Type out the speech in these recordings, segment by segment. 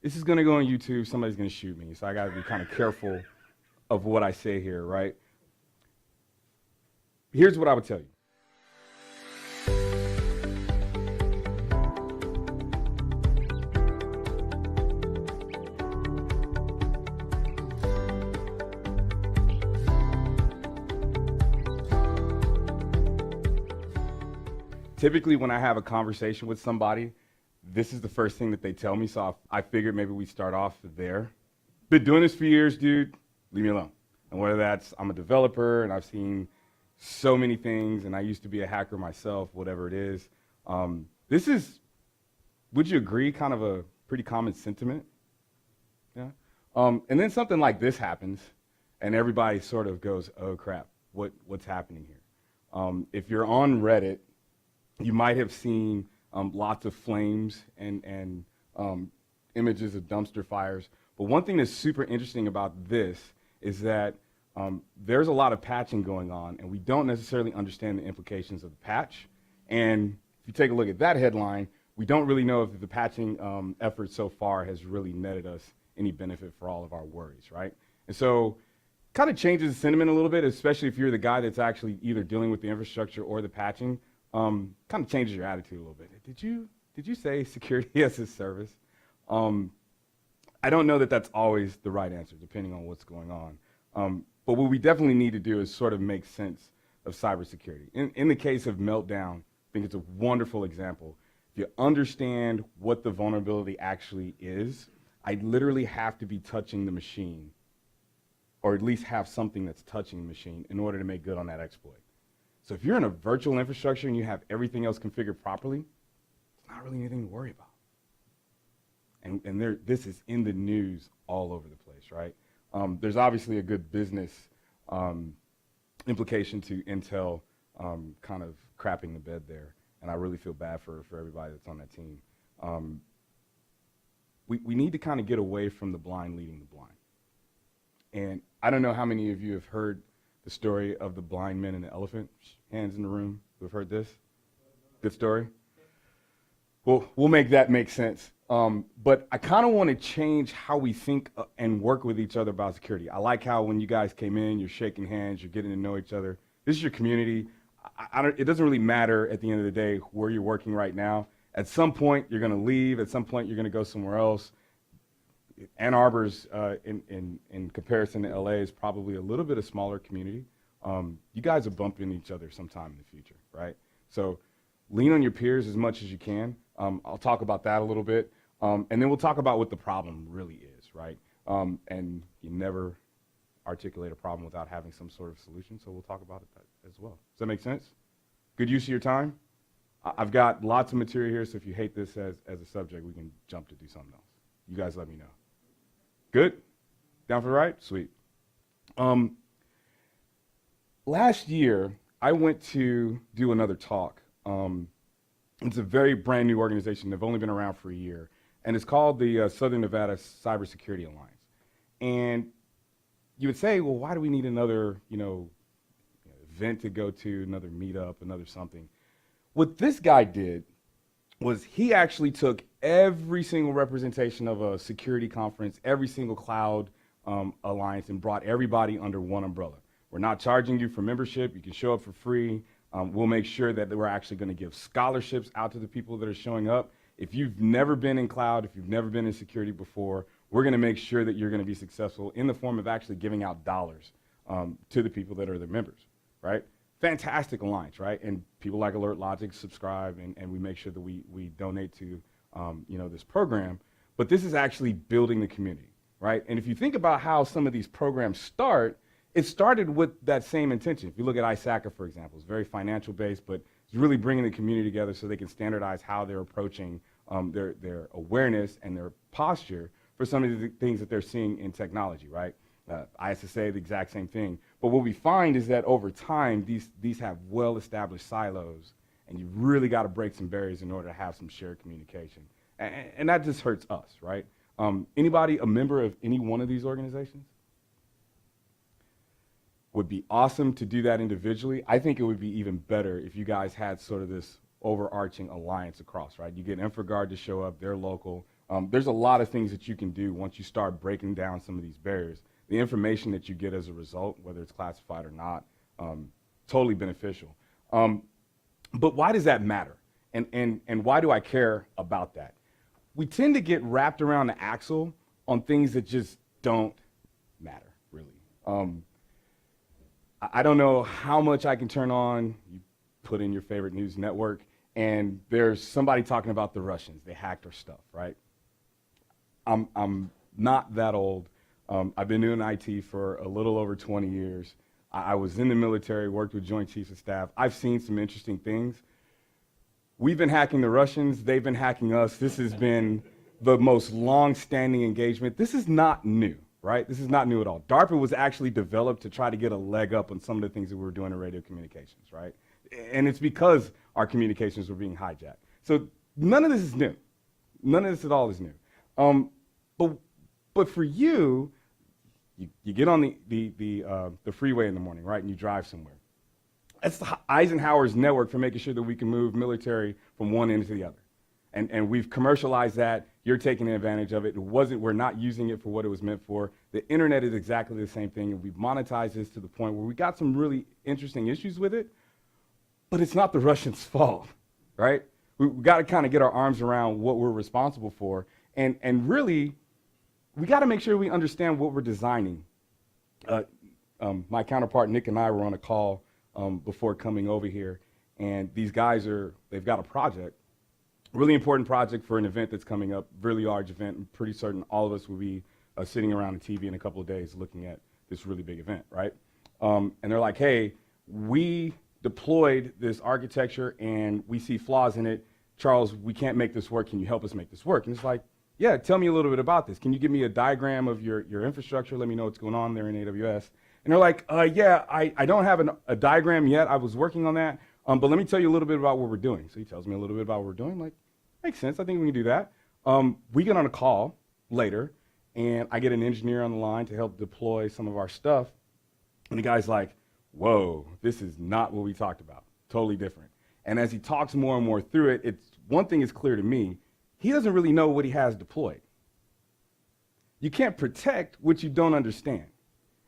this is gonna go on YouTube, somebody's gonna shoot me, so I gotta be kind of careful of what I say here, right? Here's what I would tell you. Typically, when I have a conversation with somebody, this is the first thing that they tell me, so I figured maybe we start off there. Been doing this for years, dude, leave me alone. And whether that's I'm a developer and I've seen so many things, and I used to be a hacker myself, whatever it is. This is, would you agree, kind of a pretty common sentiment? Yeah. And then something like this happens, and everybody sort of goes, oh crap, what's happening here? If you're on Reddit, you might have seen lots of flames and images of dumpster fires. But one thing that's super interesting about this is that there's a lot of patching going on, and we don't necessarily understand the implications of the patch. And if you take a look at that headline, we don't really know if the patching effort so far has really netted us any benefit for all of our worries, right? And so kind of changes the sentiment a little bit, especially if you're the guy that's actually either dealing with the infrastructure or the patching. Kind of changes your attitude a little bit. Did you say security as a service? I don't know that that's always the right answer, depending on what's going on. But what we definitely need to do is sort of make sense of cybersecurity. In the case of Meltdown, I think it's a wonderful example. If you understand what the vulnerability actually is, I literally have to be touching the machine, or at least have something that's touching the machine in order to make good on that exploit. So if you're in a virtual infrastructure and you have everything else configured properly, it's not really anything to worry about. And this is in the news all over the place, right? There's obviously a good business implication to Intel kind of crapping the bed there, and I really feel bad for everybody that's on that team. We need to kind of get away from the blind leading the blind. And I don't know how many of you have heard the story of the blind men and the elephant. Hands in the room who have heard this? Good story? Well, we'll make that make sense. But I kind of want to change how we think and work with each other about security. I like how when you guys came in, you're shaking hands, you're getting to know each other. This is your community. It doesn't really matter at the end of the day where you're working right now. At some point, you're going to leave. At some point, you're going to go somewhere else. Ann Arbor's, in comparison to LA, is probably a little bit a smaller community. You guys will bump into each other sometime in the future, right? So lean on your peers as much as you can. I'll talk about that a little bit. And then we'll talk about what the problem really is, right? And you never articulate a problem without having some sort of solution, so we'll talk about it as well. Does that make sense? Good use of your time? I've got lots of material here, so if you hate this as a subject, we can jump to do something else. You guys let me know. Good? Down for the ride? Sweet. Last year, I went to do another talk. It's a very brand new organization. They've only been around for a year. And it's called the Southern Nevada Cybersecurity Alliance. And you would say, well, why do we need another, event to go to, another meetup, another something? What this guy did was he actually took every single representation of a security conference, every single cloud alliance, and brought everybody under one umbrella. We're not charging you for membership. You can show up for free. We'll make sure that we're actually going to give scholarships out to the people that are showing up. If you've never been in cloud, if you've never been in security before, we're going to make sure that you're going to be successful in the form of actually giving out dollars to the people that are the members, right? Fantastic alliance, right? And people like Alert Logic subscribe, and we make sure that we donate to this program. But this is actually building the community, right? And if you think about how some of these programs start, it started with that same intention. If you look at ISACA, for example, it's very financial based, but it's really bringing the community together so they can standardize how they're approaching their awareness and their posture for some of the things that they're seeing in technology, right? ISSA, the exact same thing. But what we find is that over time, these have well-established silos, and you've really got to break some barriers in order to have some shared communication. And that just hurts us, right? Anybody a member of any one of these organizations? Would be awesome to do that individually. I think it would be even better if you guys had sort of this overarching alliance across, right? You get InfoGuard to show up, they're local. There's a lot of things that you can do once you start breaking down some of these barriers. The information that you get as a result, whether it's classified or not, totally beneficial. But why does that matter? And why do I care about that? We tend to get wrapped around the axle on things that just don't matter, really. I don't know how much I can turn on, you put in your favorite news network, and there's somebody talking about the Russians. They hacked our stuff, right? I'm not that old. I've been doing IT for a little over 20 years. I was in the military, worked with Joint Chiefs of Staff. I've seen some interesting things. We've been hacking the Russians. They've been hacking us. This has been the most long-standing engagement. This is not new, right? This is not new at all. DARPA was actually developed to try to get a leg up on some of the things that we were doing in radio communications, right? And it's because our communications were being hijacked. So none of this is new. None of this at all is new. But for you get on the freeway in the morning, right, and you drive somewhere. That's Eisenhower's network for making sure that we can move military from one end to the other. And we've commercialized that. You're taking advantage of it. We're not using it for what it was meant for. The internet is exactly the same thing, and we've monetized this to the point where we got some really interesting issues with it, but it's not the Russians' fault, right? We've got to kind of get our arms around what we're responsible for, and really, we got to make sure we understand what we're designing. My counterpart, Nick, and I were on a call before coming over here, and these guys they've got a project, really important project for an event that's coming up, really large event. I'm pretty certain all of us will be sitting around the TV in a couple of days looking at this really big event, right? And they're like, hey, we deployed this architecture and we see flaws in it. Charles, we can't make this work. Can you help us make this work? And it's like, yeah, tell me a little bit about this. Can you give me a diagram of your infrastructure? Let me know what's going on there in AWS. And they're like, yeah, I don't have a diagram yet. I was working on that. But let me tell you a little bit about what we're doing. So he tells me a little bit about what we're doing. I'm like, makes sense. I think we can do that. We get on a call later, and I get an engineer on the line to help deploy some of our stuff. And the guy's like, whoa, this is not what we talked about. Totally different. And as he talks more and more through it, one thing is clear to me. He doesn't really know what he has deployed. You can't protect what you don't understand.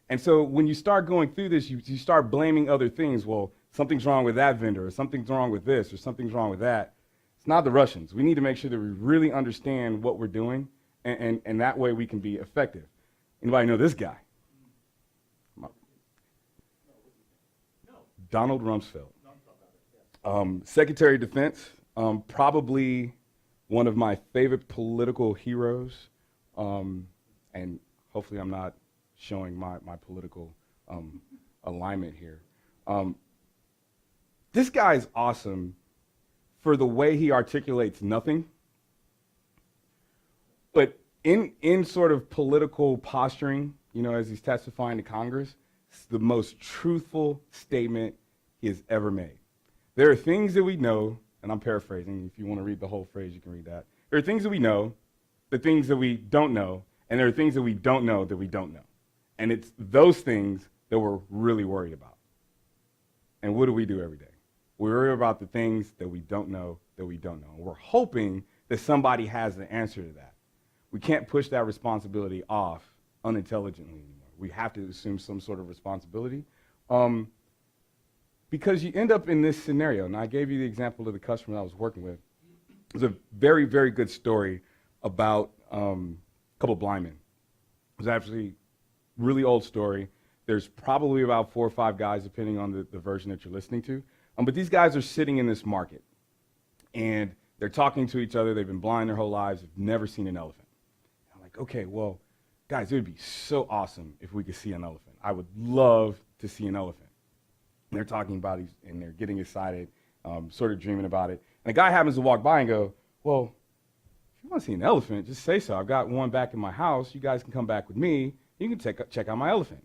And so when you start going through this, you start blaming other things. Well, something's wrong with that vendor, or something's wrong with this, or something's wrong with that. It's not the Russians. We need to make sure that we really understand what we're doing, and that way we can be effective. Anybody know this guy? Donald Rumsfeld. Secretary of Defense, probably one of my favorite political heroes, and hopefully I'm not showing my political alignment here. This guy is awesome for the way he articulates nothing, but in sort of political posturing, as he's testifying to Congress, it's the most truthful statement he has ever made. There are things that we know, and I'm paraphrasing. If you want to read the whole phrase, you can read that. There are things that we know, the things that we don't know, and there are things that we don't know that we don't know. And it's those things that we're really worried about. And what do we do every day? We worry about the things that we don't know that we don't know. And we're hoping that somebody has the answer to that. We can't push that responsibility off unintelligently anymore. We have to assume some sort of responsibility. Because you end up in this scenario, and I gave you the example of the customer I was working with. It was a very, very good story about a couple blind men. It was actually a really old story. There's probably about 4 or 5 guys, depending on the version that you're listening to. But these guys are sitting in this market, and they're talking to each other. They've been blind their whole lives. They've never seen an elephant. I'm like, okay, well, guys, it would be so awesome if we could see an elephant. I would love to see an elephant. And they're talking about it, and they're getting excited, sort of dreaming about it. And the guy happens to walk by and go, well, if you want to see an elephant, just say so. I've got one back in my house. You guys can come back with me. You can check out my elephant.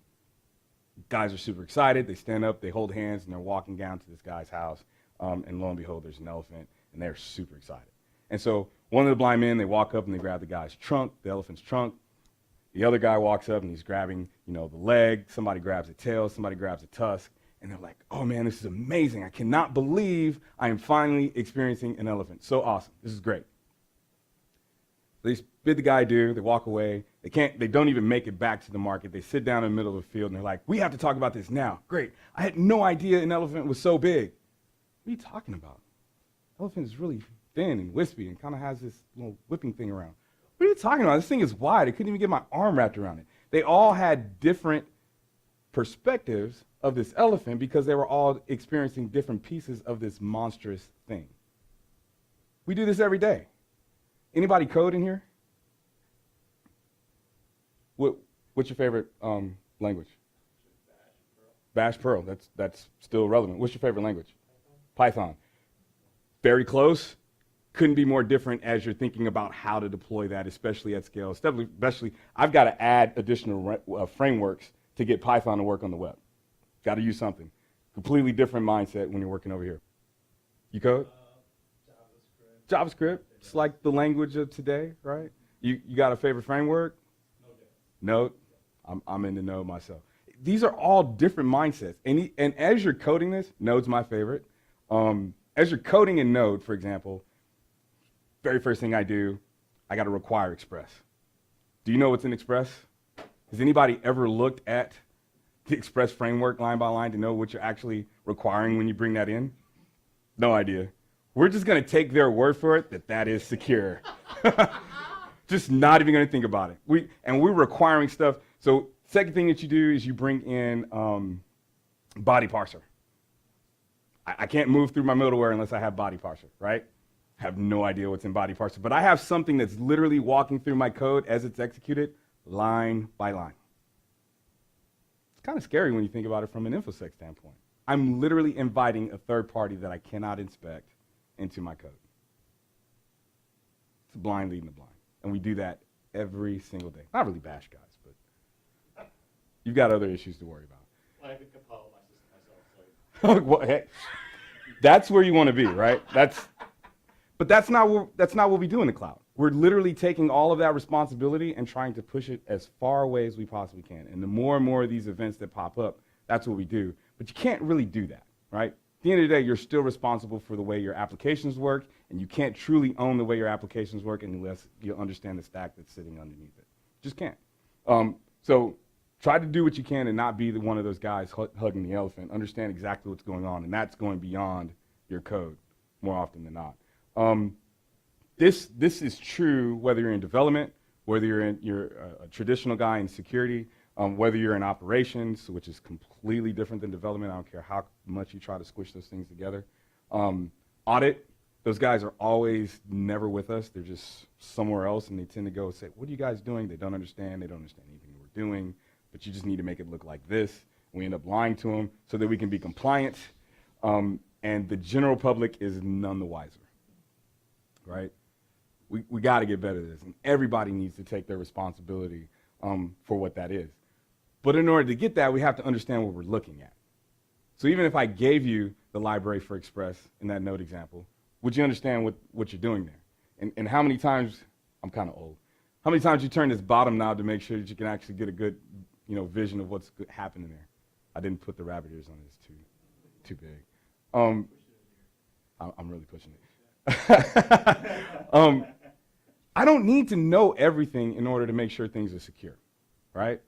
Guys are super excited. They stand up, they hold hands, and they're walking down to this guy's house. And lo and behold, there's an elephant, and they're super excited. And so one of the blind men, they walk up and they grab the guy's trunk, the elephant's trunk. The other guy walks up and he's grabbing, the leg. Somebody grabs a tail. Somebody grabs a tusk. And they're like, oh man, this is amazing. I cannot believe I am finally experiencing an elephant. So awesome. This is great. They bid the guy due, they walk away, they don't even make it back to the market. They sit down in the middle of the field and they're like, we have to talk about this now. Great. I had no idea an elephant was so big. What are you talking about? Elephant is really thin and wispy and kind of has this little whipping thing around. What are you talking about? This thing is wide. I couldn't even get my arm wrapped around it. They all had different perspectives of this elephant because they were all experiencing different pieces of this monstrous thing. We do this every day. Anybody code in here? What's your favorite language? Bash, Perl. That's still relevant. What's your favorite language? Python. Very close. Couldn't be more different as you're thinking about how to deploy that, especially at scale. Especially, I've got to add additional frameworks to get Python to work on the web. Got to use something. Completely different mindset when you're working over here. You code? JavaScript. It's like the language of today, right? You got a favorite framework? Node. I'm into Node myself. These are all different mindsets. And as you're coding this, Node's my favorite. As you're coding in Node, for example, very first thing I do, I got to require Express. Do you know what's in Express? Has anybody ever looked at the Express framework line by line to know what you're actually requiring when you bring that in? No idea. We're just going to take their word for it that is secure. Just not even going to think about it. We're requiring stuff. So second thing that you do is you bring in body parser. I can't move through my middleware unless I have body parser, right? I have no idea what's in body parser, but I have something that's literally walking through my code as it's executed line by line. It's kind of scary when you think about it from an InfoSec standpoint. I'm literally inviting a third party that I cannot inspect into my code. It's a blind leading the blind. And we do that every single day. Not really Bash guys, but you've got other issues to worry about. Well, I could compile my system myself. Well, hey, that's where you want to be, right? But that's not what we do in the cloud. We're literally taking all of that responsibility and trying to push it as far away as we possibly can. And the more and more of these events that pop up, that's what we do. But you can't really do that, right? At the end of the day, you're still responsible for the way your applications work, and you can't truly own the way your applications work unless you understand the stack that's sitting underneath it. Just can't. So try to do what you can and not be one of those guys hugging the elephant. Understand exactly what's going on, and that's going beyond your code more often than not. This is true whether you're in development, whether you're a traditional guy in security, whether you're in operations, which is completely different than development. I don't care how much you try to squish those things together. Audit, those guys are always never with us. They're just somewhere else, and they tend to go and say, what are you guys doing? They don't understand. They don't understand anything we're doing, but you just need to make it look like this. We end up lying to them so that we can be compliant, and the general public is none the wiser, right? We got to get better at this, and everybody needs to take their responsibility for what that is. But in order to get that, we have to understand what we're looking at. So even if I gave you the library for Express in that Node example, would you understand what you're doing there? And how many times, I'm kind of old, how many times you turn this bottom knob to make sure that you can actually get a good vision of what's happening there? I didn't put the rabbit ears on it, it's too big. I'm really pushing it. I don't need to know everything in order to make sure things are secure, right?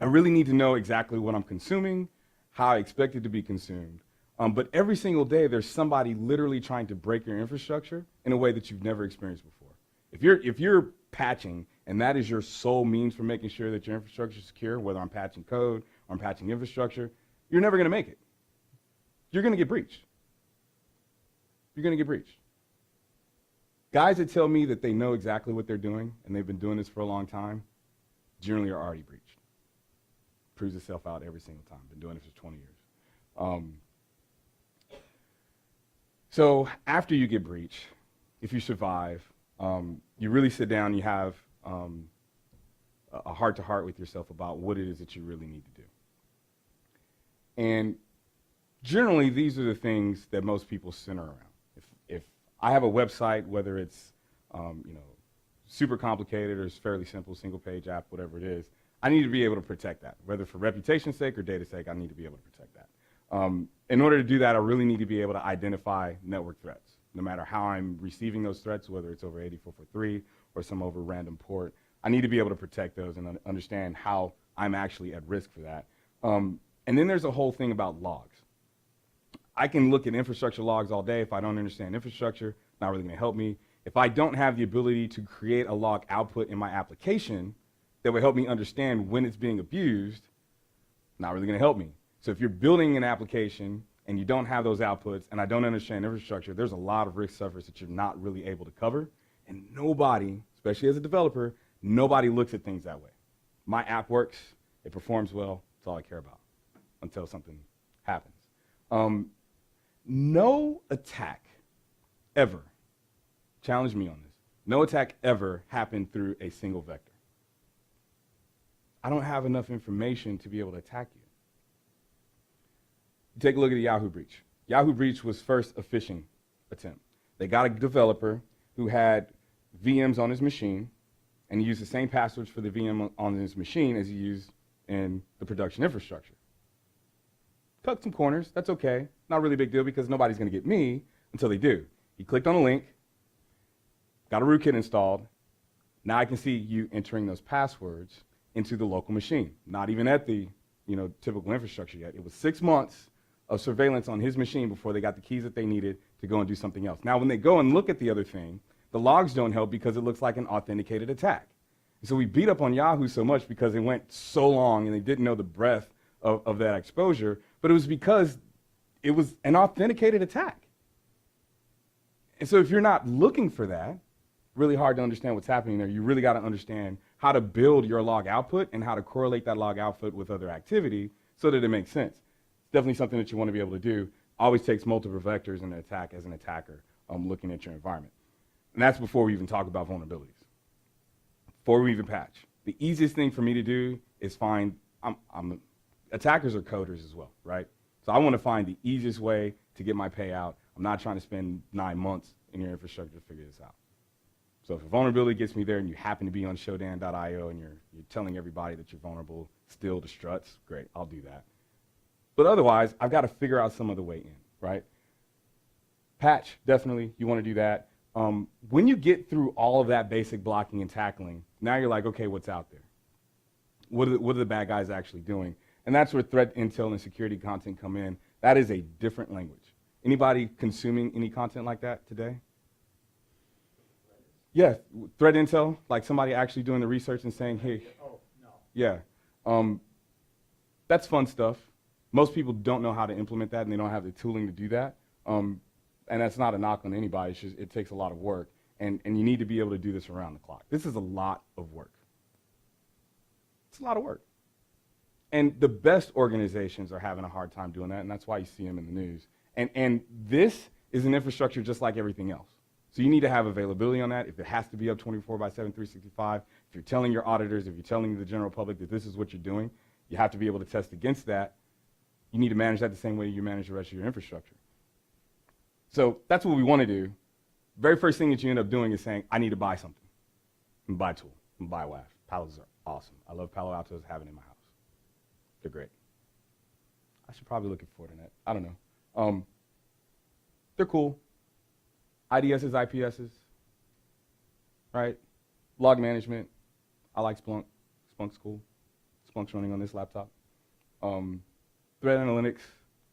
I really need to know exactly what I'm consuming, how I expect it to be consumed. But every single day, there's somebody literally trying to break your infrastructure in a way that you've never experienced before. If you're patching, and that is your sole means for making sure that your infrastructure is secure, whether I'm patching code or I'm patching infrastructure, you're never going to make it. You're going to get breached. You're going to get breached. Guys that tell me that they know exactly what they're doing and they've been doing this for a long time generally are already breached. Proves itself out every single time. Been doing it for 20 years. So after you get breached, if you survive, you really sit down, you have a heart-to-heart with yourself about what it is that you really need to do. And generally, these are the things that most people center around. If I have a website, whether it's super complicated or it's fairly simple, single-page app, whatever it is, I need to be able to protect that. Whether for reputation's sake or data's sake, I need to be able to protect that. In order to do that, I really need to be able to identify network threats, no matter how I'm receiving those threats, whether it's over 8443 or some over random port. I need to be able to protect those and understand how I'm actually at risk for that. And then there's a whole thing about logs. I can look at infrastructure logs all day. If I don't understand infrastructure, not really going to help me. If I don't have the ability to create a log output in my application that would help me understand when it's being abused, not really going to help me. So if you're building an application and you don't have those outputs and I don't understand infrastructure, there's a lot of risk surface that you're not really able to cover. And nobody, especially as a developer, nobody looks at things that way. My app works, it performs well, that's all I care about until something happens. No attack ever, challenge me on this, no attack ever happened through a single vector. I don't have enough information to be able to attack you. Take a look at the Yahoo breach. Yahoo breach was first a phishing attempt. They got a developer who had VMs on his machine, and he used the same passwords for the VM on his machine as he used in the production infrastructure. Cut some corners, that's okay. Not really a big deal because nobody's gonna get me until they do. He clicked on a link, got a rootkit installed. Now I can see you entering those passwords into the local machine. Not even at the typical infrastructure yet. It was 6 months of surveillance on his machine before they got the keys that they needed to go and do something else. Now, when they go and look at the other thing, the logs don't help because it looks like an authenticated attack. And so we beat up on Yahoo so much because it went so long and they didn't know the breadth of that exposure, but it was because it was an authenticated attack. And so if you're not looking for that, really hard to understand what's happening there. You really got to understand how to build your log output and how to correlate that log output with other activity so that it makes sense. It's definitely something that you want to be able to do. Always takes multiple vectors in an attack as an attacker looking at your environment. And that's before we even talk about vulnerabilities. Before we even patch. The easiest thing for me to do is find, attackers are coders as well, right? So I want to find the easiest way to get my payout. I'm not trying to spend 9 months in your infrastructure to figure this out. So if a vulnerability gets me there and you happen to be on Shodan.io and you're telling everybody that you're vulnerable still to struts, great, I'll do that. But otherwise, I've got to figure out some other way in, right? Patch, definitely, you want to do that. When you get through all of that basic blocking and tackling, now you're like, okay, what's out there? What are the bad guys actually doing? And that's where threat intel and security content come in. That is a different language. Anybody consuming any content like that today? Yeah, threat intel, like somebody actually doing the research and saying, hey, Oh, no. yeah, that's fun stuff. Most people don't know how to implement that and they don't have the tooling to do that. And that's not a knock on anybody, it's just, it takes a lot of work. And you need to be able to do this around the clock. This is a lot of work. It's a lot of work. And the best organizations are having a hard time doing that, and that's why you see them in the news. And this is an infrastructure just like everything else. So you need to have availability on that. If it has to be up 24/7, 365, if you're telling your auditors, if you're telling the general public that this is what you're doing, you have to be able to test against that. You need to manage that the same way you manage the rest of your infrastructure. So that's what we want to do. Very first thing that you end up doing is saying, I need to buy something. And buy a tool, and buy WAF. Palos are awesome. I love Palo Altos, have it in my house. They're great. I should probably look at Fortinet. I don't know. They're cool. IDSs, IPSs, right? Log management. I like Splunk. Splunk's cool. Splunk's running on this laptop. Threat analytics.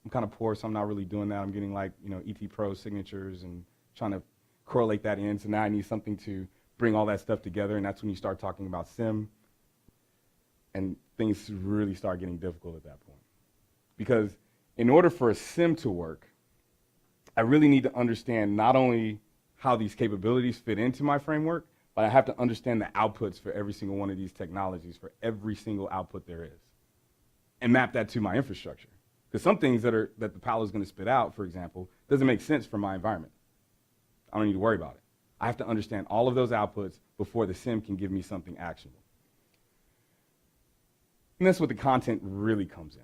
I'm kind of poor, so I'm not really doing that. I'm getting like, ET Pro signatures and trying to correlate that in. So now I need something to bring all that stuff together, and that's when you start talking about SIM, and things really start getting difficult at that point. Because in order for a SIM to work, I really need to understand not only how these capabilities fit into my framework, but I have to understand the outputs for every single one of these technologies, for every single output there is, and map that to my infrastructure. Because some things that the Palo is going to spit out, for example, doesn't make sense for my environment. I don't need to worry about it. I have to understand all of those outputs before the SIM can give me something actionable. And that's what the content really comes in.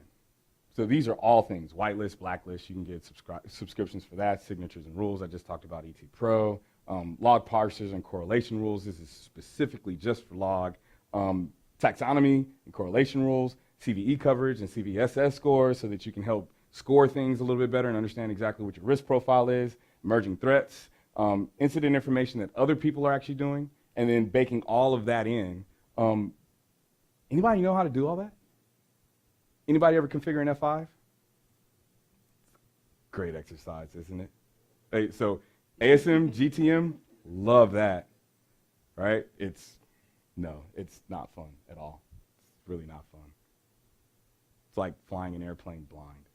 So these are all things, whitelist, blacklist, you can get subscriptions for that, signatures and rules, I just talked about ET Pro, log parsers and correlation rules, this is specifically just for log, taxonomy and correlation rules, CVE coverage and CVSS scores so that you can help score things a little bit better and understand exactly what your risk profile is, emerging threats, incident information that other people are actually doing, and then baking all of that in. Anybody know how to do all that? Anybody ever configure an F5? Great exercise, isn't it? Hey, so ASM, GTM, love that, right? It's not fun at all. It's really not fun. It's like flying an airplane blind.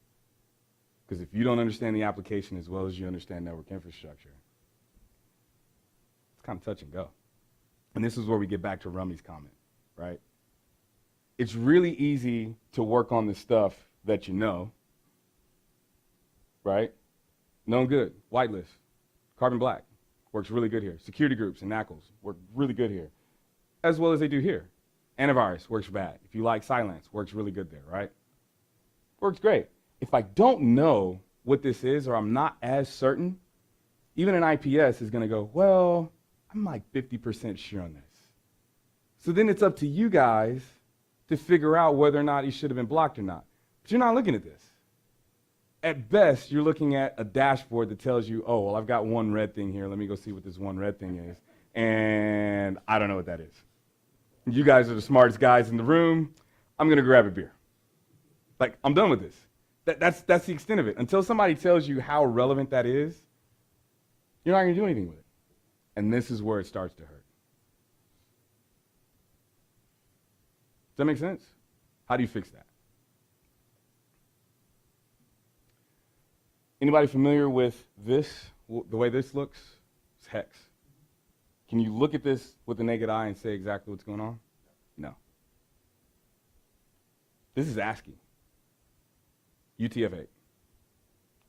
Because if you don't understand the application as well as you understand network infrastructure, it's kind of touch and go. And this is where we get back to Rummy's comment, right? It's really easy to work on the stuff that you know, right? Known good, whitelist, carbon black, works really good here. Security groups and NACLs work really good here, as well as they do here. Antivirus works bad. If you like silence, works really good there, right? Works great. If I don't know what this is, or I'm not as certain, even an IPS is gonna go, well, I'm like 50% sure on this. So then it's up to you guys to figure out whether or not he should have been blocked or not. But you're not looking at this. At best, you're looking at a dashboard that tells you, oh, well, I've got one red thing here. Let me go see what this one red thing is. And I don't know what that is. You guys are the smartest guys in the room. I'm going to grab a beer. Like, I'm done with this. That's the extent of it. Until somebody tells you how relevant that is, you're not going to do anything with it. And this is where it starts to hurt. Does that make sense? How do you fix that? Anybody familiar with this, the way this looks? It's hex. Can you look at this with the naked eye and say exactly what's going on? No. This is ASCII. UTF-8.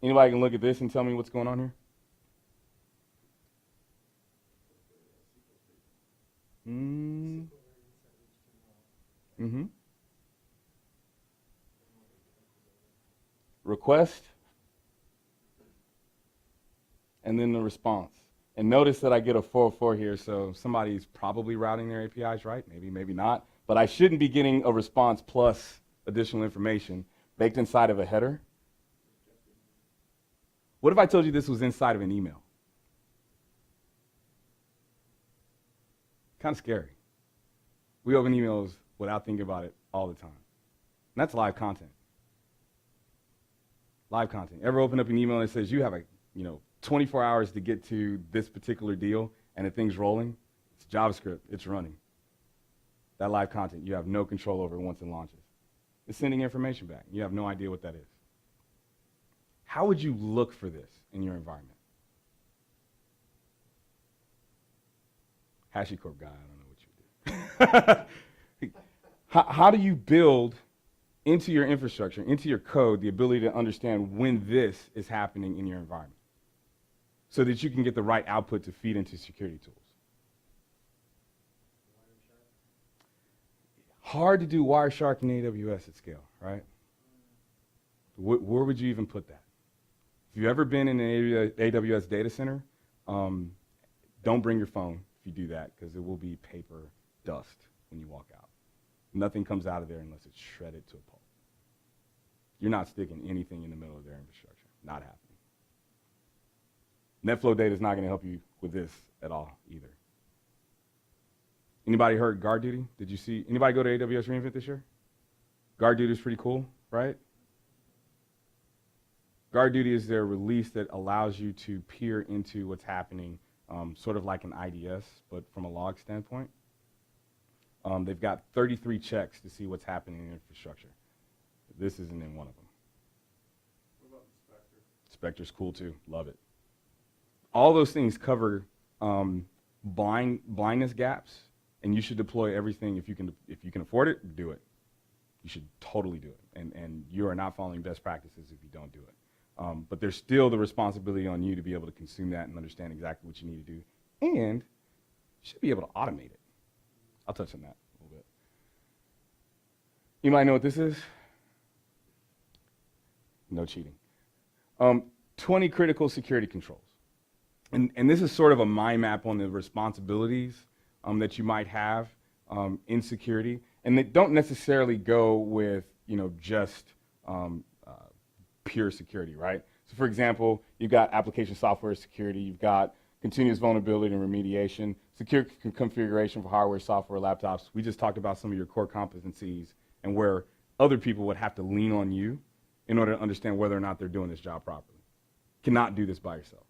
Anybody can look at this and tell me what's going on here? Request, and then the response. And notice that I get a 404 here, so somebody's probably routing their APIs right, maybe not. But I shouldn't be getting a response plus additional information baked inside of a header. What if I told you this was inside of an email? Kind of scary. We open emails without thinking about it all the time. And that's live content. Live content. Ever open up an email that says you have 24 hours to get to this particular deal and the thing's rolling? It's JavaScript, it's running. That live content, you have no control over it once it launches. It's sending information back. You have no idea what that is. How would you look for this in your environment? HashiCorp guy, I don't know what you do. How do you build into your infrastructure, into your code, the ability to understand when this is happening in your environment so that you can get the right output to feed into security tools? Hard to do Wireshark in AWS at scale, right? Where would you even put that? If you've ever been in an AWS data center, don't bring your phone if you do that, because it will be paper dust when you walk out. Nothing comes out of there unless it's shredded to a pulp. You're not sticking anything in the middle of their infrastructure. Not happening. NetFlow data is not going to help you with this at all either. Anybody heard guard duty? Did you see anybody go to AWS reInvent this year? Guard duty is pretty cool, right? Guard duty is their release that allows you to peer into what's happening, sort of like an IDS, but from a log standpoint. They've got 33 checks to see what's happening in infrastructure. This isn't in one of them. What about Inspector? Inspector's cool too, love it. All those things cover blindness gaps, and you should deploy everything if you can afford it, do it. You should totally do it, and you are not following best practices if you don't do it. But there's still the responsibility on you to be able to consume that and understand exactly what you need to do, and you should be able to automate it. I'll touch on that a little bit. You might know what this is. No cheating. 20 critical security controls. And this is sort of a mind map on the responsibilities that you might have in security. And they don't necessarily go with, just pure security, right? So for example, you've got application software security, you've got continuous vulnerability and remediation, secure configuration for hardware, software, laptops. We just talked about some of your core competencies and where other people would have to lean on you in order to understand whether or not they're doing this job properly. Cannot do this by yourself.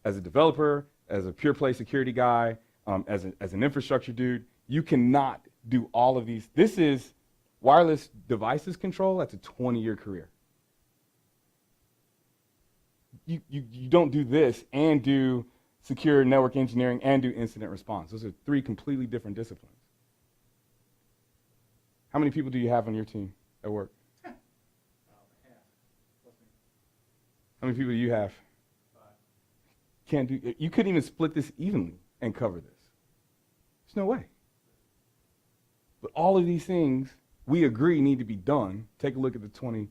As a developer, as a pure play security guy, as an infrastructure dude, you cannot do all of these. This is wireless devices control. That's a 20-year career. You don't do this and do secure network engineering and do incident response. Those are three completely different disciplines. How many people do you have on your team at work? Half. Plus me. How many people do you have? 5. Can't do. You couldn't even split this evenly and cover this. There's no way. But all of these things we agree need to be done. Take a look at the 20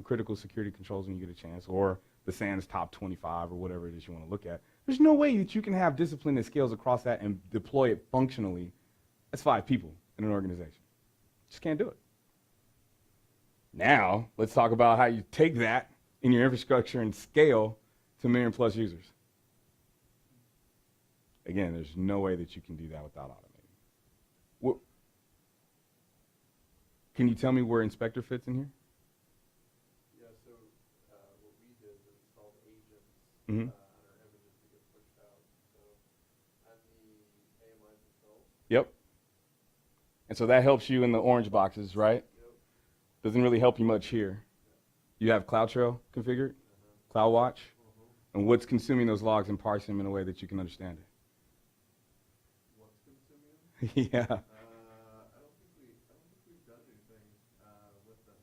critical security controls when you get a chance, or the SANS top 25, or whatever it is you want to look at. There's no way that you can have discipline that scales across that and deploy it functionally. That's 5 people in an organization. Just can't do it. Now, let's talk about how you take that in your infrastructure and scale to 1 million plus users. Again, there's no way that you can do that without automating. Can you tell me where Inspector fits in here? Yeah, so what we did was installed agents Mm-hmm. on our images to get pushed out. So on the AMIs themselves. Yep. And so that helps you in the orange boxes, right? Yep. Doesn't really help you much here. You have CloudTrail configured, CloudWatch, and what's consuming those logs and parsing them in a way that you can understand it. What's consuming them? Yeah. I don't think we've done anything with them.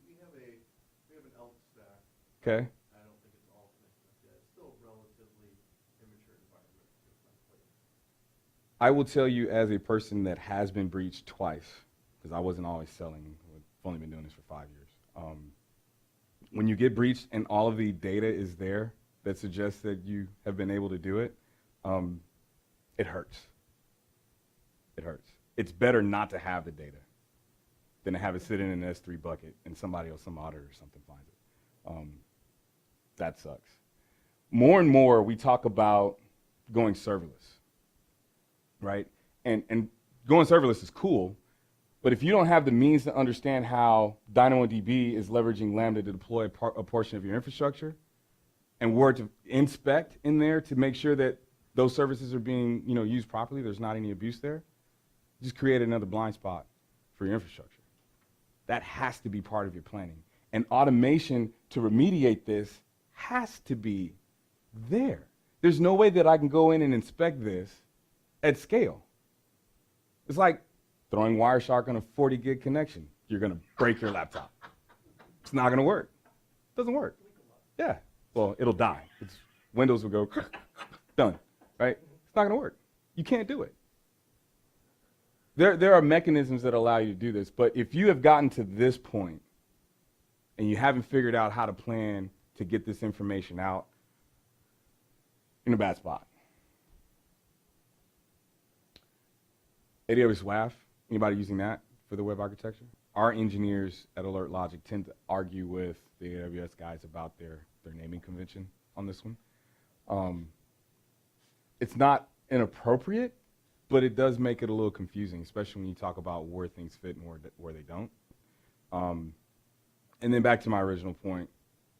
We have an elk stack. Okay. I don't think it's all connected up yet. It's still a relatively immature environment. I will tell you, as a person that has been breached twice, because I wasn't always selling. I've only been doing this for 5 years. When you get breached and all of the data is there that suggests that you have been able to do it, it hurts. It hurts. It's better not to have the data than to have it sit in an S3 bucket and somebody else, some auditor or something finds it. That sucks. More and more, we talk about going serverless, right? And going serverless is cool, but if you don't have the means to understand how DynamoDB is leveraging Lambda to deploy a portion of your infrastructure, and where to inspect in there to make sure that those services are being used properly, there's not any abuse there, just create another blind spot for your infrastructure. That has to be part of your planning. And automation to remediate this has to be there. There's no way that I can go in and inspect this at scale. It's like throwing Wireshark on a 40 gig connection. You're going to break your laptop. It's not going to work. It doesn't work. Yeah. Well, it'll die. Windows will go done, right? It's not going to work. You can't do it. There are mechanisms that allow you to do this, but if you have gotten to this point and you haven't figured out how to plan to get this information out, you're in a bad spot. AWS WAF, anybody using that for the web architecture? Our engineers at Alert Logic tend to argue with the AWS guys about their naming convention on this one. It's not inappropriate, but it does make it a little confusing, especially when you talk about where things fit and where they don't. And then back to my original point,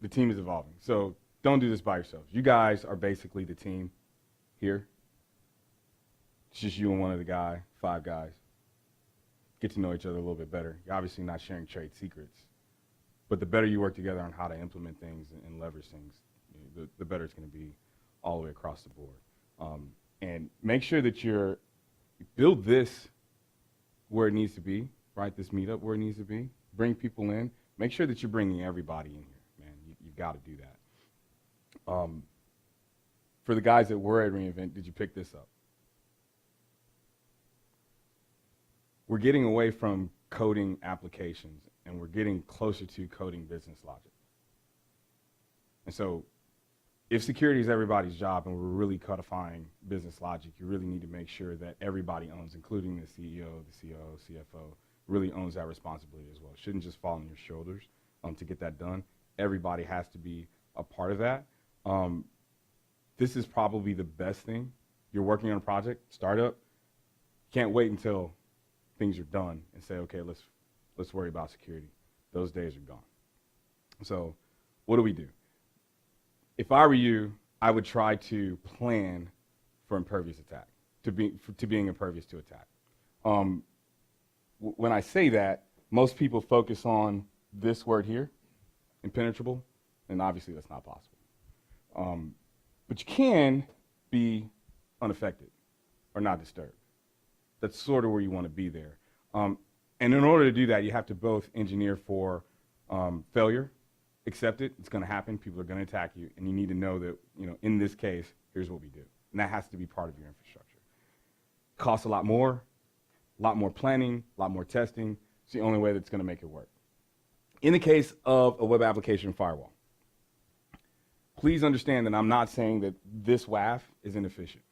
the team is evolving. So don't do this by yourselves. You guys are basically the team here. It's just you and one other guy, 5 guys. Get to know each other a little bit better. You're obviously not sharing trade secrets, but the better you work together on how to implement things and leverage things, the better it's going to be all the way across the board. And make sure that you build this where it needs to be, right? This meetup where it needs to be. Bring people in. Make sure that you're bringing everybody in here, man. You've got to do that. For the guys that were at reInvent, did you pick this up? We're getting away from coding applications, and we're getting closer to coding business logic. And so if security is everybody's job and we're really codifying business logic, you really need to make sure that everybody owns, including the CEO, the COO, CFO, really owns that responsibility as well. It shouldn't just fall on your shoulders to get that done. Everybody has to be a part of that. this is probably the best thing. You're working on a project, startup, can't wait until things are done and say, okay, let's worry about security. Those days are gone. So what do? If I were you, I would try to plan for impervious attack, to being impervious to attack. When I say that, most people focus on this word here, impenetrable, and obviously that's not possible. But you can be unaffected or not disturbed. That's sort of where you want to be there. And in order to do that, you have to both engineer for failure, accept it, it's going to happen, people are going to attack you, and you need to know that, in this case, here's what we do. And that has to be part of your infrastructure. Costs a lot more planning, a lot more testing. It's the only way that's going to make it work. In the case of a web application firewall, please understand that I'm not saying that this WAF is inefficient.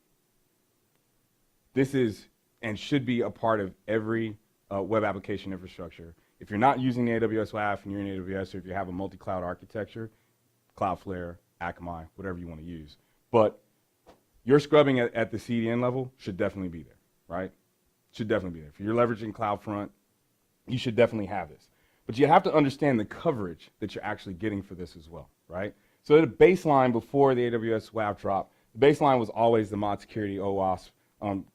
This is and should be a part of every web application infrastructure. If you're not using the AWS WAF and you're in AWS, or if you have a multi-cloud architecture, Cloudflare, Akamai, whatever you want to use. But your scrubbing at the CDN level should definitely be there, right? Should definitely be there. If you're leveraging CloudFront, you should definitely have this. But you have to understand the coverage that you're actually getting for this as well, right? So the baseline before the AWS WAF drop, the baseline was always the mod security OWASP,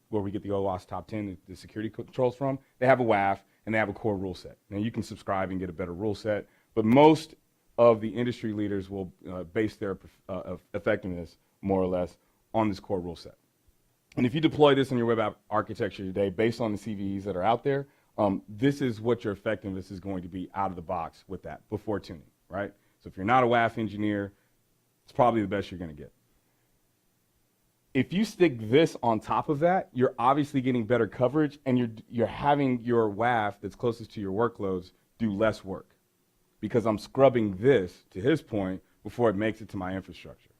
where we get the OWASP top 10, the security controls from. They have a WAF and they have a core rule set. Now you can subscribe and get a better rule set, but most of the industry leaders will base their effectiveness more or less on this core rule set. And if you deploy this in your web app architecture today based on the CVEs that are out there, this is what your effectiveness is going to be out of the box with that before tuning, right? So if you're not a WAF engineer, it's probably the best you're going to get. If you stick this on top of that, you're obviously getting better coverage, and you're having your WAF that's closest to your workloads do less work, because I'm scrubbing this, to his point, before it makes it to my infrastructure.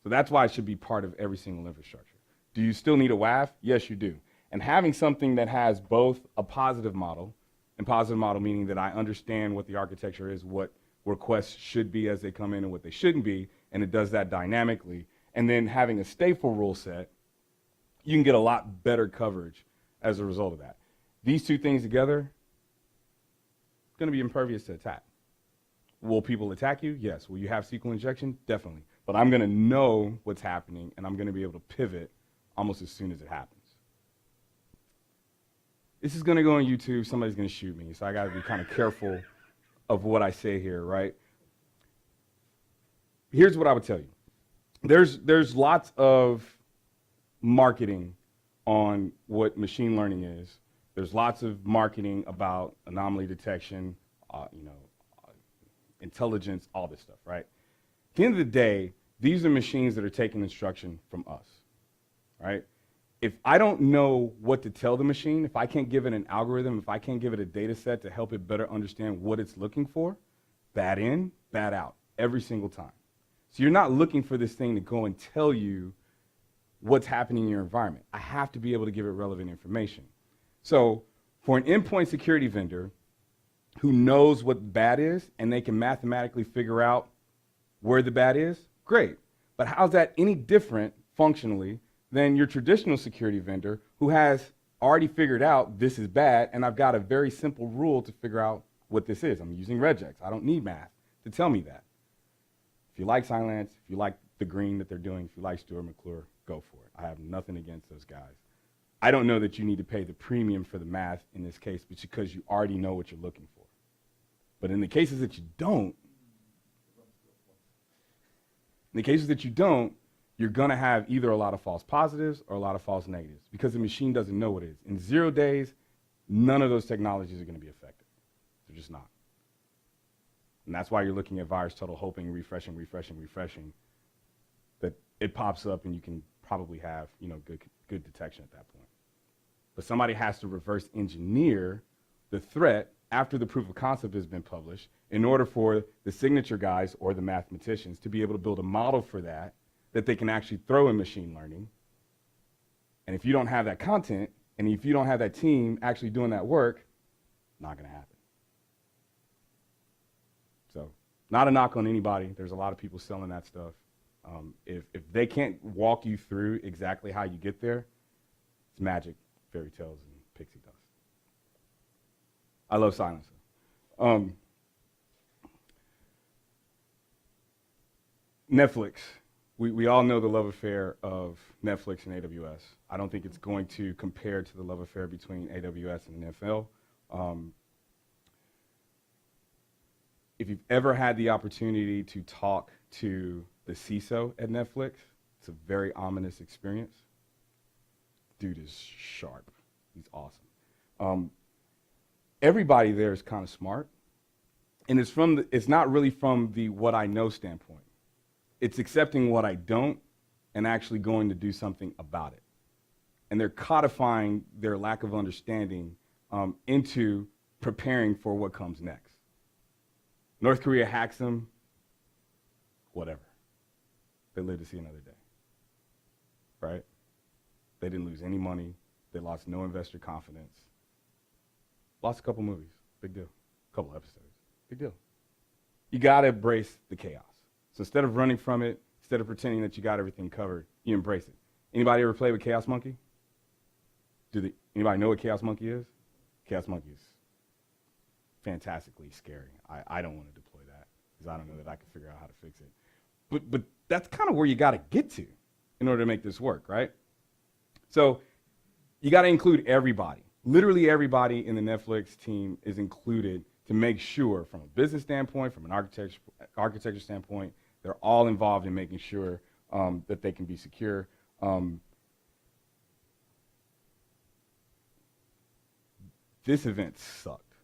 So that's why it should be part of every single infrastructure. Do you still need a WAF? Yes, you do. And having something that has both a positive model, and positive model meaning that I understand what the architecture is, what requests should be as they come in and what they shouldn't be, and it does that dynamically, and then having a stateful rule set, you can get a lot better coverage as a result of that. These two things together, it's going to be impervious to attack. Will people attack you? Yes. Will you have SQL injection? Definitely. But I'm going to know what's happening, and I'm going to be able to pivot almost as soon as it happens. This is going to go on YouTube. Somebody's going to shoot me, so I got to be kind of careful of what I say here, right? Here's what I would tell you. There's lots of marketing on what machine learning is. There's lots of marketing about anomaly detection, intelligence, all this stuff, right? At the end of the day, these are machines that are taking instruction from us, right? If I don't know what to tell the machine, if I can't give it an algorithm, if I can't give it a data set to help it better understand what it's looking for, bad in, bad out, every single time. So you're not looking for this thing to go and tell you what's happening in your environment. I have to be able to give it relevant information. So for an endpoint security vendor who knows what bad is and they can mathematically figure out where the bad is, great. But how's that any different functionally than your traditional security vendor who has already figured out this is bad, and I've got a very simple rule to figure out what this is. I'm using regex. I don't need math to tell me that. If you like Cylance, if you like the green that they're doing, if you like Stuart McClure, go for it. I have nothing against those guys. I don't know that you need to pay the premium for the math in this case, but because you already know what you're looking for. But in the cases that you don't, you're going to have either a lot of false positives or a lot of false negatives because the machine doesn't know what it is. In 0 days, none of those technologies are going to be effective. They're just not. And that's why you're looking at virus total, hoping, refreshing, that it pops up and you can probably have good detection at that point. But somebody has to reverse engineer the threat after the proof of concept has been published in order for the signature guys or the mathematicians to be able to build a model for that they can actually throw in machine learning. And if you don't have that content, and if you don't have that team actually doing that work, not going to happen. So, not a knock on anybody. There's a lot of people selling that stuff. If they can't walk you through exactly how you get there, it's magic, fairy tales, and pixie dust. I love silence. Netflix. We all know the love affair of Netflix and AWS. I don't think it's going to compare to the love affair between AWS and the NFL. If you've ever had the opportunity to talk to the CISO at Netflix, it's a very ominous experience. Dude is sharp. He's awesome. Everybody there is kind of smart, and it's not really from the what I know standpoint. It's accepting what I don't and actually going to do something about it. And they're codifying their lack of understanding into preparing for what comes next. North Korea hacks them, whatever. They live to see another day, right? They didn't lose any money. They lost no investor confidence. Lost a couple movies, big deal. A couple episodes, big deal. You gotta embrace the chaos. So instead of running from it, instead of pretending that you got everything covered, you embrace it. Anybody ever play with Chaos Monkey? Anybody know what Chaos Monkey is? Chaos Monkey is fantastically scary. I don't want to deploy that because I don't know that I can figure out how to fix it. But that's kind of where you got to get to in order to make this work, right? So you got to include everybody. Literally everybody in the Netflix team is included to make sure, from a business standpoint, from an architecture standpoint, they're all involved in making sure that they can be secure. This event sucked.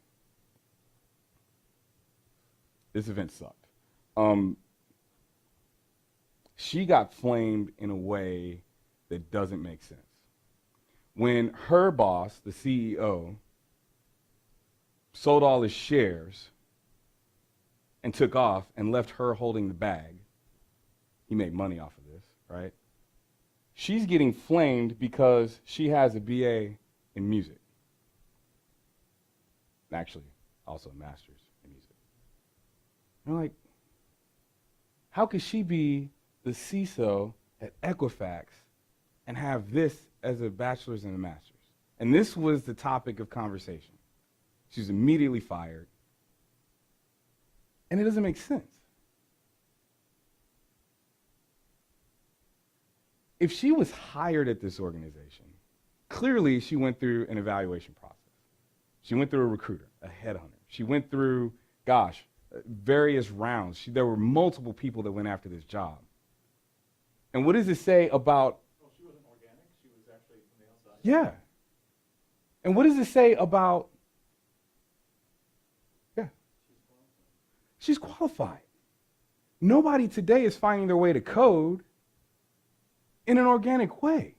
She got flamed in a way that doesn't make sense. When her boss, the CEO, sold all his shares and took off and left her holding the bag, he made money off of this, right? She's getting flamed because she has a BA in music. Actually, also a master's in music. And I'm like, how could she be the CISO at Equifax and have this as a bachelor's and a master's? And this was the topic of conversation. She was immediately fired. And it doesn't make sense. If she was hired at this organization, clearly she went through an evaluation process. She went through a recruiter, a headhunter. She went through, various rounds. There were multiple people that went after this job. And what does it say about... Well, she wasn't organic. She was actually from the outside. Yeah. And what does it say about... Yeah. She's qualified. Nobody today is finding their way to code in an organic way.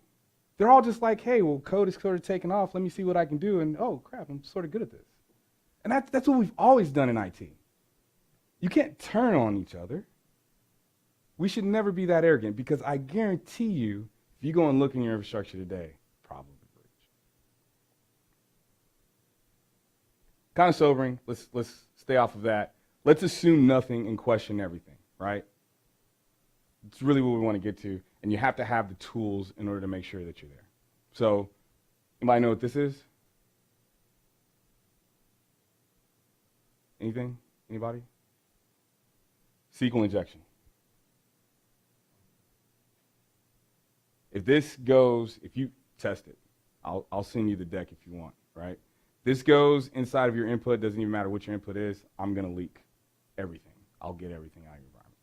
They're all just like, hey, well, code is sort of taking off. Let me see what I can do. And, oh, crap, I'm sort of good at this. And that's what we've always done in IT. You can't turn on each other. We should never be that arrogant, because I guarantee you, if you go and look in your infrastructure today, probably breach. Kind of sobering. Let's stay off of that. Let's assume nothing and question everything, right? It's really what we want to get to, and you have to have the tools in order to make sure that you're there. So, anybody know what this is? Anything? Anybody? SQL injection. If you test it, I'll send you the deck if you want, right? This goes inside of your input, doesn't even matter what your input is, I'm gonna leak everything. I'll get everything out of your environment.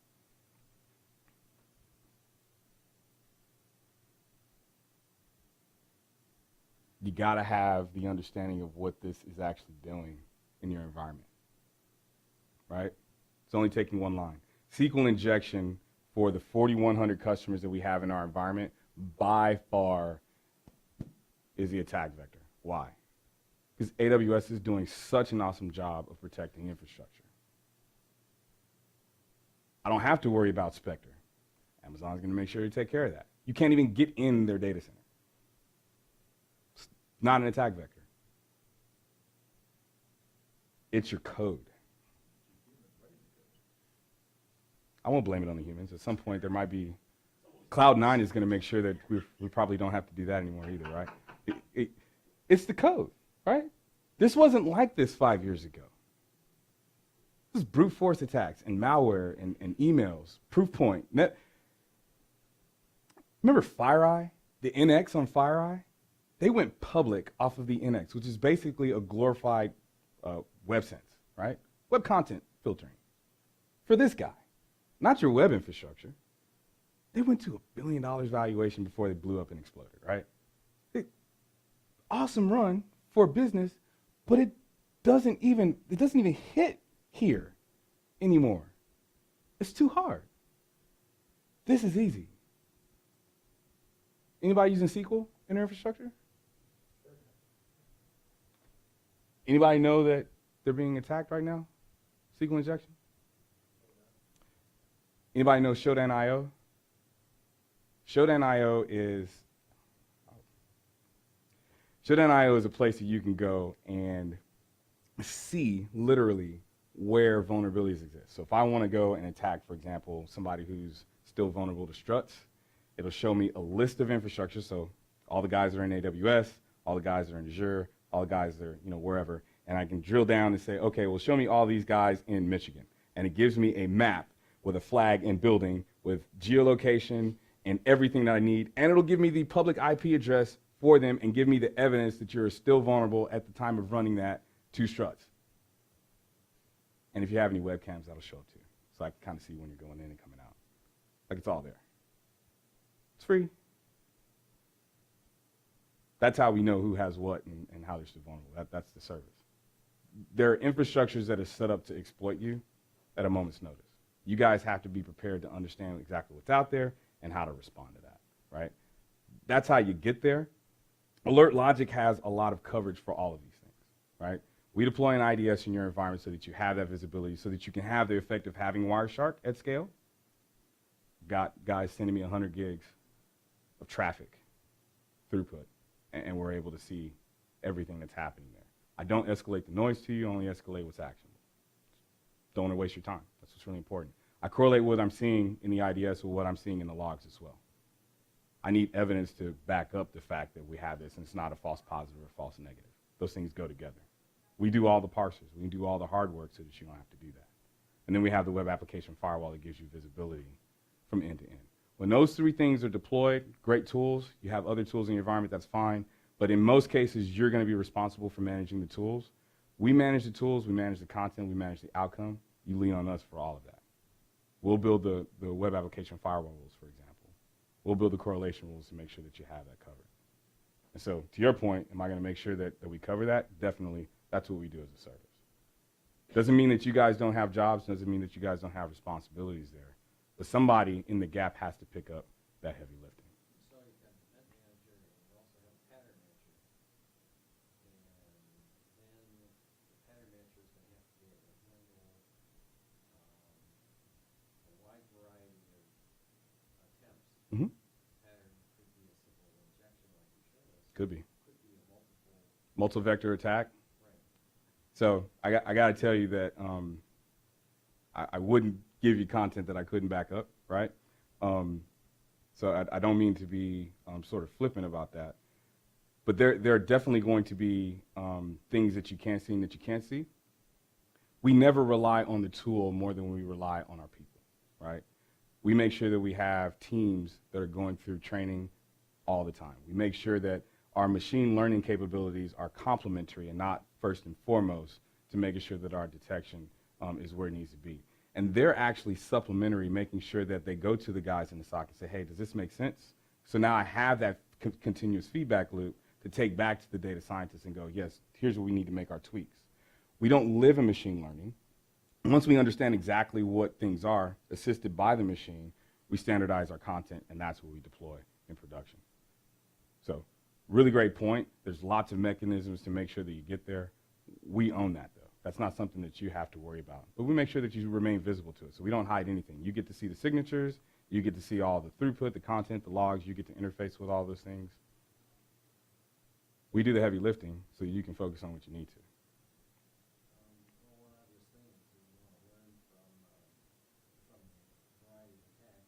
You gotta have the understanding of what this is actually doing in your environment, right? It's only taking one line. SQL injection for the 4,100 customers that we have in our environment by far is the attack vector. Why? Because AWS is doing such an awesome job of protecting infrastructure. I don't have to worry about Spectre. Amazon's going to make sure to take care of that. You can't even get in their data center. It's not an attack vector. It's your code. I won't blame it on the humans. At some point, there might be, Cloud9 is going to make sure that we probably don't have to do that anymore either, right? It's the code, right? This wasn't like this 5 years ago. This is brute force attacks and malware and emails, Proofpoint. Remember FireEye, the NX on FireEye? They went public off of the NX, which is basically a glorified WebSense, right? Web content filtering. For this guy, not your web infrastructure. They went to $1 billion valuation before they blew up and exploded, right? Awesome run for a business, but it doesn't even hit here anymore. It's too hard. This is easy. Anybody using SQL in their infrastructure? Anybody know that they're being attacked right now? SQL injection? Anybody know Shodan.io? Shodan.io is a place that you can go and see literally where vulnerabilities exist. So if I want to go and attack, for example, somebody who's still vulnerable to struts, it'll show me a list of infrastructure. So all the guys that are in AWS, all the guys that are in Azure, all the guys that are, wherever. And I can drill down and say, okay, well, show me all these guys in Michigan. And it gives me a map with a flag and building with geolocation and everything that I need. And it'll give me the public IP address for them and give me the evidence that you're still vulnerable at the time of running that to struts. And if you have any webcams, that'll show up too. So I can kind of see when you're going in and coming out. Like, it's all there. It's free. That's how we know who has what and how they're still vulnerable. That's the service. There are infrastructures that are set up to exploit you at a moment's notice. You guys have to be prepared to understand exactly what's out there and how to respond to that, right? That's how you get there. Alert Logic has a lot of coverage for all of these things, right? We deploy an IDS in your environment so that you have that visibility, so that you can have the effect of having Wireshark at scale. Got guys sending me 100 gigs of traffic throughput, and we're able to see everything that's happening there. I don't escalate the noise to you, only escalate what's actionable. Don't want to waste your time. That's what's really important. I correlate what I'm seeing in the IDS with what I'm seeing in the logs as well. I need evidence to back up the fact that we have this, and it's not a false positive or false negative. Those things go together. We do all the parsers. We do all the hard work so that you don't have to do that. And then we have the web application firewall that gives you visibility from end to end. When those three things are deployed, great tools. You have other tools in your environment, that's fine. But in most cases, you're going to be responsible for managing the tools. We manage the tools, we manage the content, we manage the outcome. You lean on us for all of that. We'll build the web application firewall rules, for example. We'll build the correlation rules to make sure that you have that covered. And so, to your point, am I going to make sure that we cover that? Definitely, that's what we do as a service. Doesn't mean that you guys don't have jobs, doesn't mean that you guys don't have responsibilities there. But somebody in the gap has to pick up that heavy lifting. So you've got the event manager, and you also have a pattern manager. And then the pattern manager is going to have to be able to handle a wide variety of attempts. Mm-hmm. Pattern could be a simple injection like you showed us. Could be. Could be a Multi-vector attack. right. So I got to tell you that I wouldn't give you content that I couldn't back up, right? So I don't mean to be sort of flippant about that. But there are definitely going to be things that you can't see and that you can't see. We never rely on the tool more than we rely on our people, right? We make sure that we have teams that are going through training all the time. We make sure that our machine learning capabilities are complementary and not first and foremost to making sure that our detection is where it needs to be. And they're actually supplementary, making sure that they go to the guys in the SOC and say, hey, does this make sense? So now I have that continuous feedback loop to take back to the data scientists and go, yes, here's where we need to make our tweaks. We don't live in machine learning. Once we understand exactly what things are, assisted by the machine, we standardize our content, and that's what we deploy in production. So really great point. There's lots of mechanisms to make sure that you get there. We own that, though. That's not something that you have to worry about. But we make sure that you remain visible to it, so we don't hide anything. You get to see the signatures. You get to see all the throughput, the content, the logs. You get to interface with all those things. We do the heavy lifting so you can focus on what you need to. Well, one obvious thing is that you want to learn from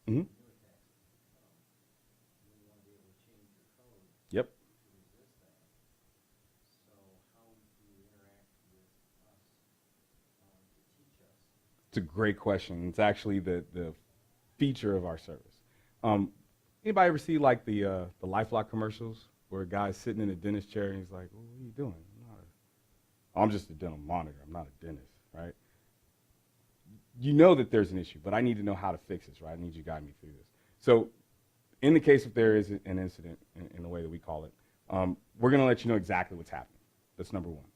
Mhm. new attacks come, and you want to be able to change your code Yep. to resist that. So how do you interact with us to teach us? It's a great question. It's actually the feature of our service. Um, Anybody ever see like the LifeLock commercials where a guy's sitting in a dentist chair and he's like, well, "What are you doing? I'm just a dental monitor. I'm not a dentist, right?" You know that there's an issue, but I need to know how to fix this, right? I need you to guide me through this. So, in the case if there is an incident, in the way that we call it, we're going to let you know exactly what's happening. That's number one.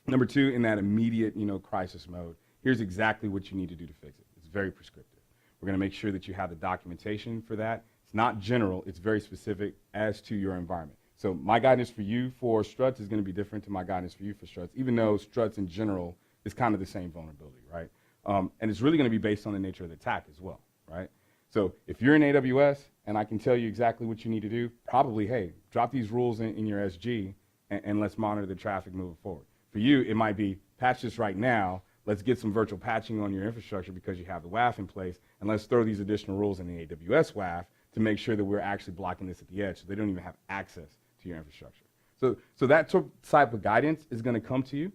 Number two, in that immediate, crisis mode, here's exactly what you need to do to fix it. It's very prescriptive. We're going to make sure that you have the documentation for that. It's not general. It's very specific as to your environment. So my guidance for you for struts is going to be different to my guidance for you for struts, even though struts in general is kind of the same vulnerability, right? And it's really going to be based on the nature of the attack as well, right? So if you're in AWS and I can tell you exactly what you need to do, probably, hey, drop these rules in your SG and let's monitor the traffic moving forward. For you, it might be patch this right now. Let's get some virtual patching on your infrastructure because you have the WAF in place, and let's throw these additional rules in the AWS WAF to make sure that we're actually blocking this at the edge so they don't even have access to your infrastructure. So that type of guidance is going to come to you.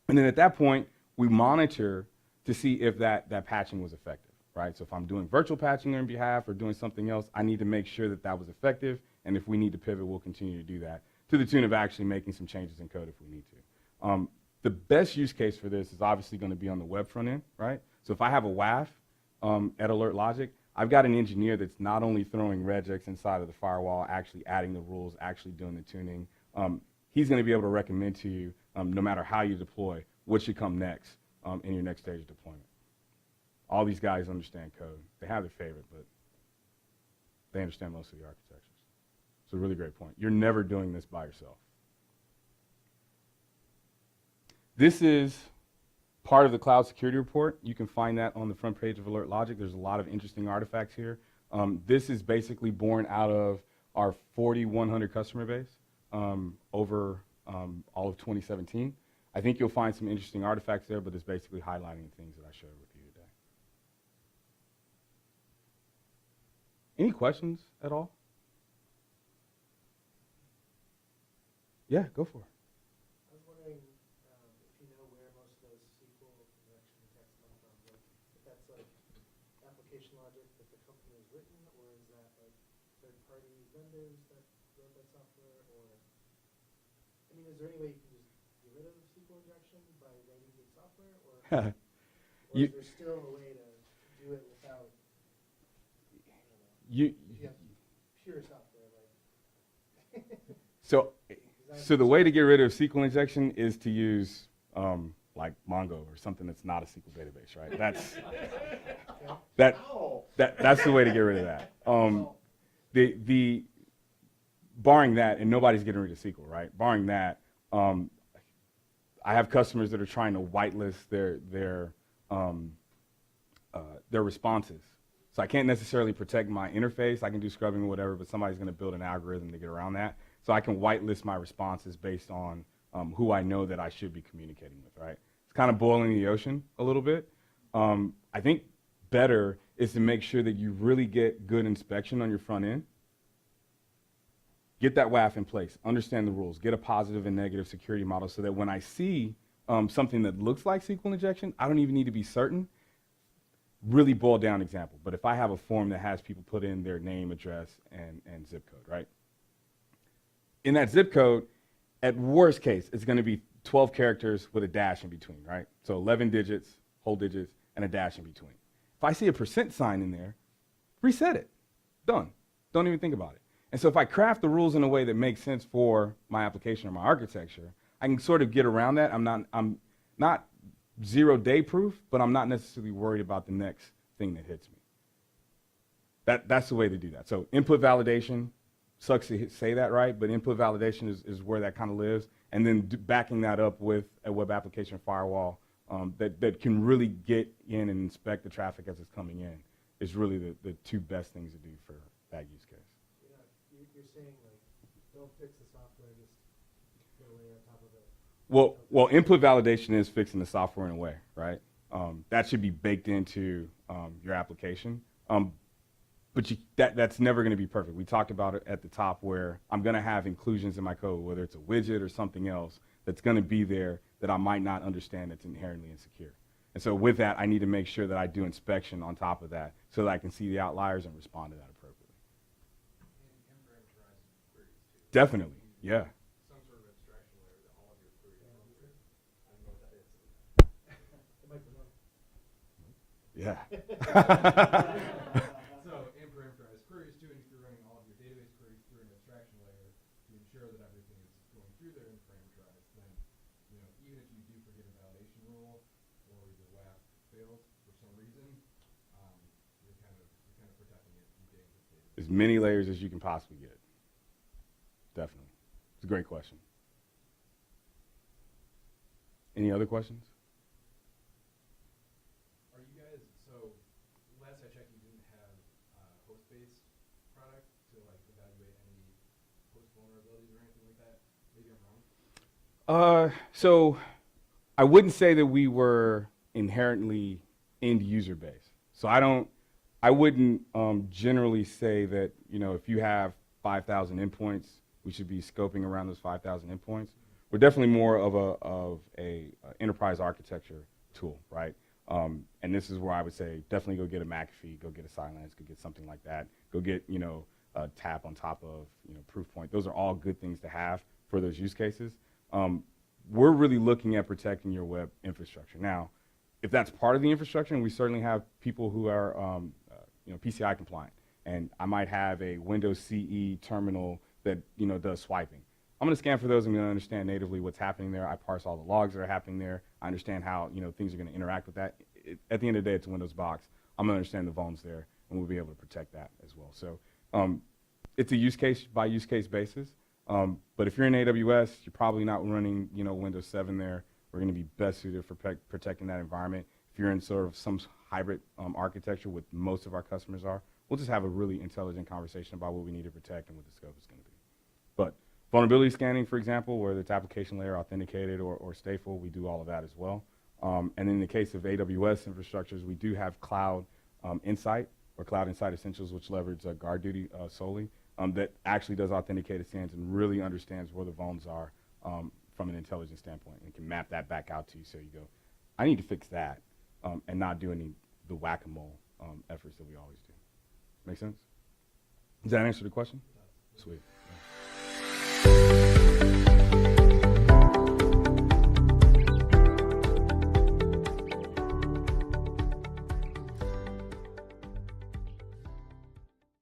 And then at that point, we monitor to see if that patching was effective, right? So if I'm doing virtual patching on your behalf or doing something else, I need to make sure that that was effective. And if we need to pivot, we'll continue to do that to the tune of actually making some changes in code if we need to. The best use case for this is obviously going to be on the web front end, right? So if I have a WAF at Alert Logic, I've got an engineer that's not only throwing regex inside of the firewall, actually adding the rules, actually doing the tuning. He's going to be able to recommend to you, no matter how you deploy, what should come next in your next stage of deployment. All these guys understand code. They have their favorite, but they understand most of the architectures. It's a really great point. You're never doing this by yourself. This is part of the cloud security report. You can find that on the front page of Alert Logic. There's a lot of interesting artifacts here. This is basically born out of our 4,100 customer base over all of 2017. I think you'll find some interesting artifacts there, but it's basically highlighting the things that I shared with you today. Any questions at all? Yeah, go for it. I was wondering if you know where most of those SQL injection attacks come from. Like, if that's like application logic that the company has written, or is that like third-party vendors that wrote that software? Or, I mean, is there any way you can just get rid of SQL injection by writing good software, or is there still a way to do it without? If you have pure software, like. So the way to get rid of SQL injection is to use like Mongo or something that's not a SQL database, right? That's the way to get rid of that. The barring that, and nobody's getting rid of SQL, right? Barring that, I have customers that are trying to whitelist their responses. So I can't necessarily protect my interface. I can do scrubbing or whatever, but somebody's going to build an algorithm to get around that. So I can whitelist my responses based on who I know that I should be communicating with, right? It's kind of boiling the ocean a little bit. I think better is to make sure that you really get good inspection on your front end. Get that WAF in place, understand the rules, get a positive and negative security model so that when I see something that looks like SQL injection, I don't even need to be certain. Really boiled down example, but if I have a form that has people put in their name, address, and zip code, right? In that zip code, at worst case, it's going to be 12 characters with a dash in between, right? So 11 digits, whole digits, and a dash in between. If I see a % sign in there, reset it. Done. Don't even think about it. And so if I craft the rules in a way that makes sense for my application or my architecture, I can sort of get around that. I'm not 0-day proof, but I'm not necessarily worried about the next thing that hits me. That's the way to do that. So input validation, sucks to say that, right? But input validation is where that kind of lives. And then backing that up with a web application firewall that can really get in and inspect the traffic as it's coming in is really the two best things to do for that use case. You're saying, like, don't fix the software, just put a layer on top of it. Well, input validation is fixing the software in a way, right? That should be baked into your application. but that's never going to be perfect. We talked about it at the top where I'm going to have inclusions in my code, whether it's a widget or something else that's going to be there that I might not understand that's inherently insecure. And so with that, I need to make sure that I do inspection on top of that so that I can see the outliers and respond to that appropriately. And parameterized queries too. Definitely, yeah. Some sort of abstraction layer that all of your queries run through. I don't know what that is. The microphone. Yeah. So, and parameterized queries too, and if you're running all of your database queries through an abstraction layer to ensure that everything is going through there and parameterized, then, even if you do forget a validation rule or your WAF fails for some reason, you're kind of protecting it from getting this data. As many layers as you can possibly get. Definitely. It's a great question. Any other questions? Are you guys, so last I checked, you didn't have host-based product to evaluate any host vulnerabilities or anything like that? Maybe I'm wrong. So I wouldn't say that we were inherently end user based. So I wouldn't generally say that, if you have 5,000 endpoints, we should be scoping around those 5,000 endpoints. We're definitely more of a enterprise architecture tool, right? And this is where I would say definitely go get a McAfee, go get a Cylance, go get something like that. Go get, a tap on top of, Proofpoint. Those are all good things to have for those use cases. We're really looking at protecting your web infrastructure. Now, if that's part of the infrastructure, and we certainly have people who are, PCI compliant, and I might have a Windows CE terminal that, does swiping. I'm going to scan for those. I'm going to understand natively what's happening there. I parse all the logs that are happening there. I understand how, things are going to interact with that. At the end of the day, it's a Windows box. I'm going to understand the vulns there, and we'll be able to protect that as well. So it's a use case by use case basis. But if you're in AWS, you're probably not running, Windows 7 there. We're going to be best suited for protecting that environment. If you're in sort of some hybrid architecture, with most of our customers are, we'll just have a really intelligent conversation about what we need to protect and what the scope is going to be. But vulnerability scanning, for example, whether it's application layer authenticated or stateful, we do all of that as well. And in the case of AWS infrastructures, we do have Cloud Insight or Cloud Insight Essentials, which leverage GuardDuty solely, that actually does authenticated scans and really understands where the vulns are from an intelligence standpoint, and can map that back out to you so you go, I need to fix that, and not do the whack-a-mole efforts that we always do. Make sense? Does that answer the question? Sweet.